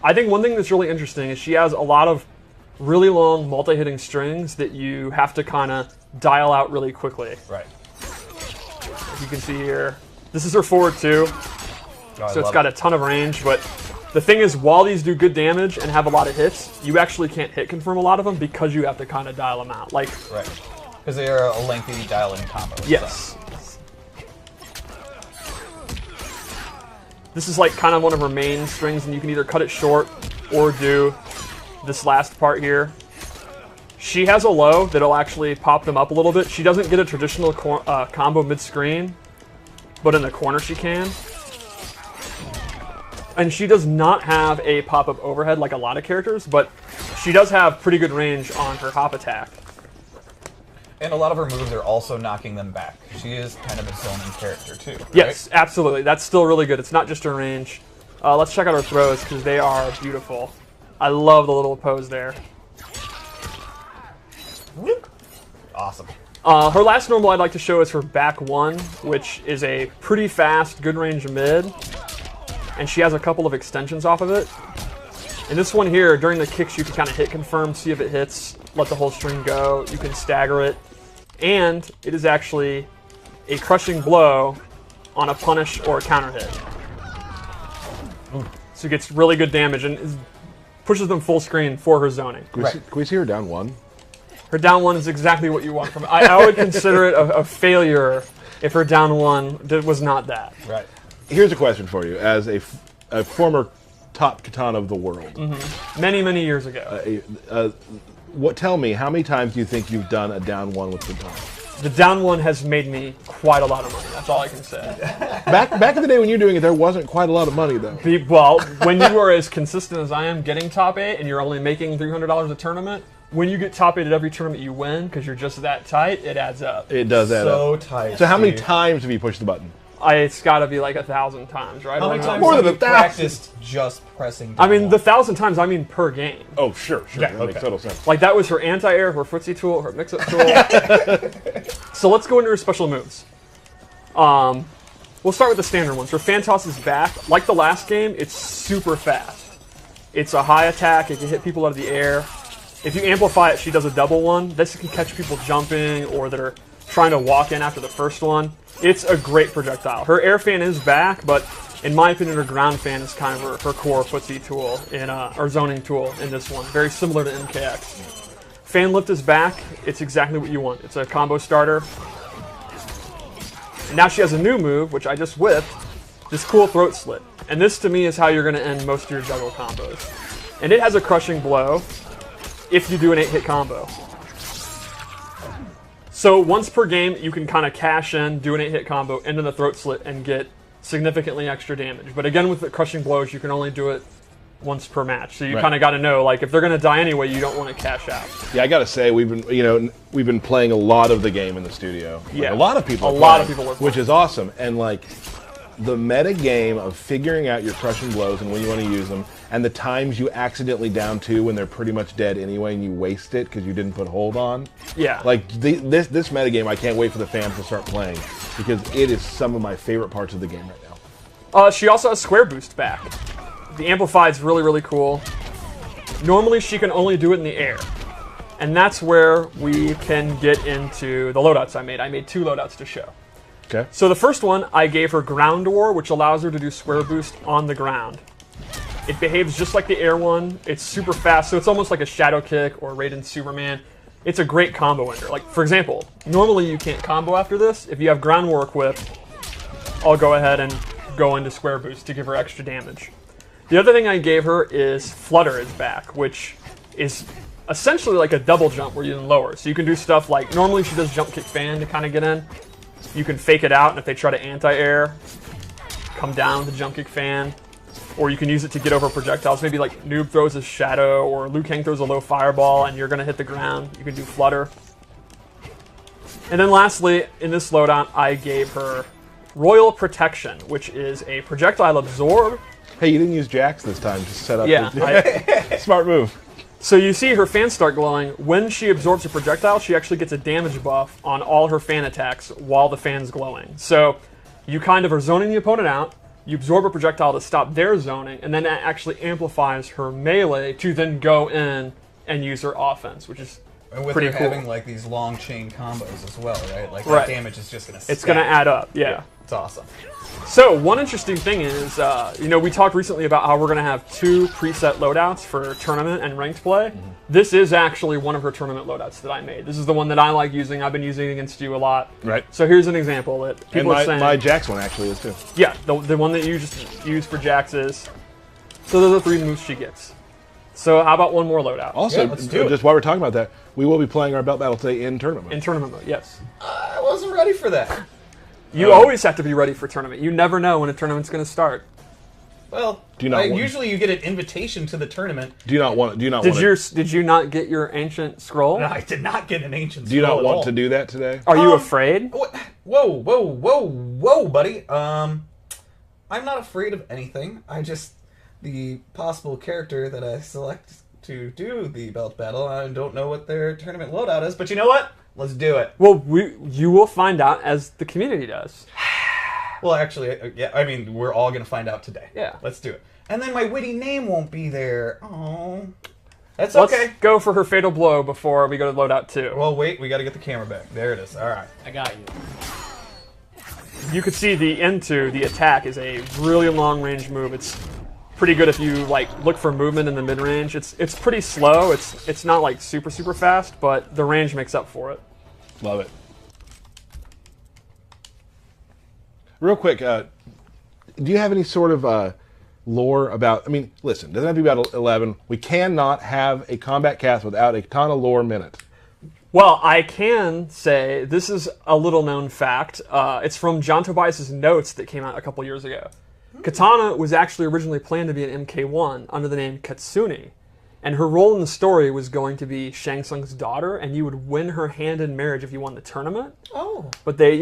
I think one thing that's really interesting is she has a lot of really long multi-hitting strings that you have to kind of dial out really quickly. Right. As you can see here, this is her forward 2, so it's got a ton of range, but the thing is, while these do good damage and have a lot of hits, you actually can't hit confirm a lot of them because you have to kind of dial them out. Like, right. Because they are a lengthy dial-in combo. Yes. This is like kind of one of her main strings, and you can either cut it short or do this last part here. She has a low that'll actually pop them up a little bit. She doesn't get a traditional combo mid-screen, but in the corner she can. And she does not have a pop-up overhead like a lot of characters, but she does have pretty good range on her hop attack. And a lot of her moves are also knocking them back. She is kind of a zoning character too, right? Yes, absolutely. That's still really good. It's not just her range. Let's check out her throws because they are beautiful. I love the little pose there. Awesome. Her last normal I'd like to show is her back 1, which is a pretty fast, good range mid. And she has a couple of extensions off of it. And this one here, during the kicks, you can kind of hit confirm, see if it hits, let the whole string go. You can stagger it. And it is actually a crushing blow on a punish or a counter hit. So it gets really good damage and pushes them full screen for her zoning. Can we see her down 1? Her down 1 is exactly what you want from it. I would consider it a failure if her down 1 was not that. Right. Here's a question for you. As a former top Kitana of the world. Many, many years ago. Tell me, how many times do you think you've done a down 1 with Kitana? The down 1 has made me quite a lot of money. That's all I can say. Back in the day when you were doing it, there wasn't quite a lot of money, though. Well, when you are as consistent as I am getting top 8 and you're only making $300 a tournament, when you get top 8 at every tournament you win because you're just that tight, it adds up. It does add up. So tight. So how many times have you pushed the button? It's got to be like 1,000 times, right? How many times More have than you 1,000. practiced just pressing down? I mean, the 1,000 times, I mean per game. Oh, sure. Yeah, That makes total sense. Like, that was her anti-air, her footsie tool, her mix-up tool. So let's go into her special moves. We'll start with the standard ones. Her fan toss is back. Like the last game, it's super fast. It's a high attack. It can hit people out of the air. If you amplify it, she does a double one. This can catch people jumping or that are trying to walk in after the first one. It's a great projectile. Her air fan is back, but in my opinion, her ground fan is kind of her core footsie tool, or zoning tool in this one. Very similar to MKX. Fan lift is back. It's exactly what you want. It's a combo starter. And now she has a new move, which I just whipped, this cool throat slit. And this, to me, is how you're going to end most of your juggle combos. And it has a crushing blow if you do an 8-hit combo. So once per game, you can kind of cash in, do an 8-hit combo, into the throat slit, and get significantly extra damage. But again, with the crushing blows, you can only do it once per match. So you kind of got to know, like, if they're going to die anyway, you don't want to cash out. Yeah, I got to say, we've been playing a lot of the game in the studio. Yeah, a lot of people. Work which is awesome. And like the meta game of figuring out your crushing blows and when you want to use them, and the times you accidentally down 2 when they're pretty much dead anyway, and you waste it because you didn't put hold on. Yeah. Like this meta game, I can't wait for the fans to start playing because it is some of my favorite parts of the game right now. She also has square boost back. The amplified's really, really cool. Normally, she can only do it in the air. And that's where we can get into the loadouts I made. I made 2 loadouts to show. Okay. So the first one, I gave her ground war, which allows her to do square boost on the ground. It behaves just like the air one. It's super fast, so it's almost like a Shadow Kick or Raiden Superman. It's a great combo ender. Like, for example, normally you can't combo after this. If you have ground war equipped, I'll go ahead and go into square boost to give her extra damage. The other thing I gave her is Flutter is back, which is essentially like a double jump where you can lower. So you can do stuff like, normally she does jump kick fan to kind of get in. You can fake it out, and if they try to anti-air, come down with the jump kick fan. Or you can use it to get over projectiles. Maybe like Noob throws a shadow, or Liu Kang throws a low fireball, and you're going to hit the ground. You can do Flutter. And then lastly, in this loadout, I gave her Royal Protection, which is a projectile absorb. Hey, you didn't use Jax this time to set up. Yeah. Smart move. So you see her fans start glowing. When she absorbs a projectile, she actually gets a damage buff on all her fan attacks while the fan's glowing. So you kind of are zoning the opponent out, You absorb a projectile to stop their zoning, and then that actually amplifies her melee to then go in and use her offense, which is And with pretty her cool. having like these long chain combos as well, right? Like Right. that damage is just gonna. It's going to add up, yeah. It's awesome. So, one interesting thing is, we talked recently about how we're going to have 2 preset loadouts for tournament and ranked play. This is actually one of her tournament loadouts that I made. This is the one that I like using. I've been using it against you a lot. Right. So here's an example that And people are saying. my Jax one actually is too. Yeah, the one that you just used for Jax is. So those are 3 moves she gets. So how about one more loadout? Also, Yeah, let's do it. just while we're talking about that, we will be playing our belt battle today in tournament mode. In tournament mode, yes. I wasn't ready for that. You always have to be ready for tournament. You never know when a tournament's going to start. Well, Do you not want- usually you get an invitation to the tournament. Do you not want? Do you not Did want? did you not get your ancient scroll? No, I did not get an ancient. Do you scroll not at want all. to do that today? Are you afraid? Whoa, buddy. I'm not afraid of anything. The possible character that I select to do the belt battle, I don't know what their tournament loadout is, but you know what? Let's do it. Well, you will find out as the community does. Well, actually, yeah, I mean, we're all going to find out today. Yeah. Let's do it. And then my witty name won't be there. Oh. That's Let's okay. go for her fatal blow before we go to loadout 2. Well, wait, we got to get the camera back. There it is. All right. I got you. You could see the into the attack is a really long range move. It's pretty good if you look for movement in the mid range. It's pretty slow. It's not like super fast, but the range makes up for it. Love it. Real quick, do you have any sort of lore about? I mean, listen, it doesn't have to be about 11. We cannot have a combat cast without a Kitana lore minute. Well, I can say this is a little known fact. It's from John Tobias's notes that came out a couple years ago. Kitana was actually originally planned to be an MK1 under the name Katsuni, and her role in the story was going to be Shang Tsung's daughter, and you would win her hand in marriage if you won the tournament. Oh, But they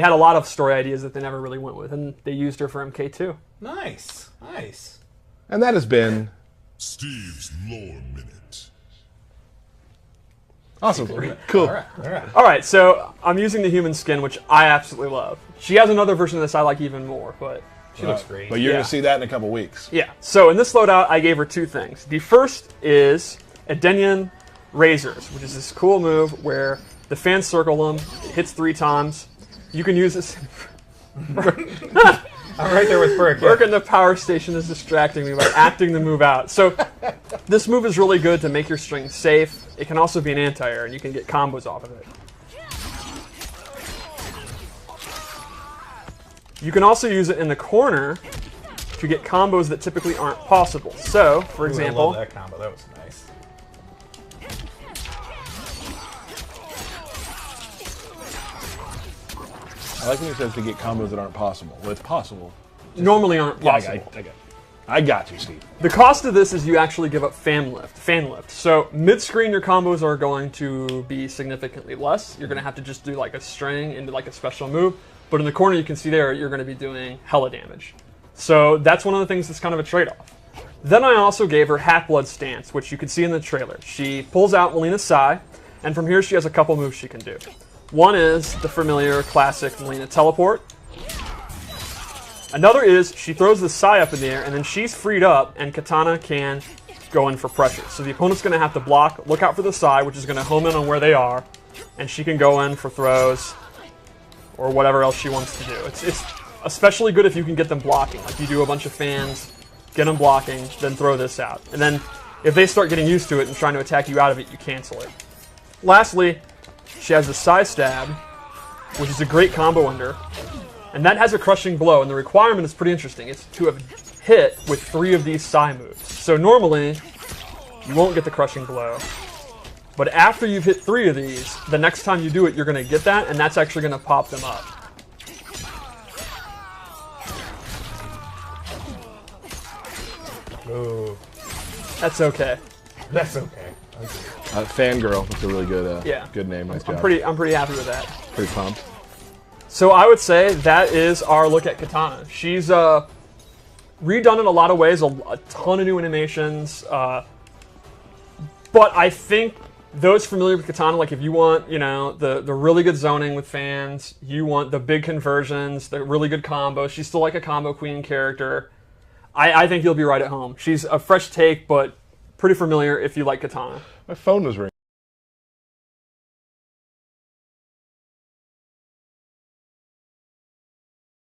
had a lot of story ideas that they never really went with, and they used her for MK2. nice. Nice. And that has been Steve's Lore Minute. awesome. Cool. All right. All right. All right, so I'm using the human skin, which I absolutely love. She has another version of this I like even more, but She looks great. But you're Yeah. going to see that in a couple weeks. yeah. So in this loadout, I gave her 2 things. The first is Edenian Razors, which is this cool move where the fans circle them, it hits 3 times. You can use this. I'm right there with Burke. Burke in the power station is distracting me by acting the move out. So this move is really good to make your string safe. It can also be an anti-air, and you can get combos off of it. You can also use it in the corner to get combos that typically aren't possible. So, for Ooh, I example, love that combo. That was nice. I like when he says to get combos that aren't possible. Well, it's possible. normally aren't Yeah, possible. I got you, Steve. The cost of this is you actually give up fan lift. So mid-screen, your combos are going to be significantly less. You're going to have to just do like a string into like a special move. But in the corner, you can see there, you're going to be doing hella damage. So that's one of the things that's kind of a trade-off. Then I also gave her Half-Blood Stance, which you can see in the trailer. She pulls out Melina's Sai, and from here she has a couple moves she can do. One is the familiar classic Melina Teleport. Another is she throws the Sai up in the air, and then she's freed up, and Kitana can go in for pressure. So the opponent's going to have to block, look out for the Sai, which is going to home in on where they are, and she can go in for throws or whatever else she wants to do. It's especially good if you can get them blocking. Like you do a bunch of fans, get them blocking, then throw this out. And then if they start getting used to it and trying to attack you out of it, you cancel it. Lastly, she has the Sai Stab, which is a great combo under. And that has a crushing blow, and the requirement is pretty interesting. It's to have hit with 3 of these Sai moves. So normally, you won't get the crushing blow. But after you've hit 3 of these, the next time you do it, you're going to get that, and that's actually going to pop them up. Ooh, That's okay. that's okay. Fangirl. That's a really good, Yeah. good name. Nice I'm job. pretty happy with that. Pretty pumped. So I would say that is our look at Kitana. She's redone in a lot of ways, a ton of new animations. But I think those familiar with Kitana, like if you want, the really good zoning with fans, you want the big conversions, the really good combos. She's still like a combo queen character. I think you'll be right at home. She's a fresh take, but pretty familiar if you like Kitana. My phone was ringing.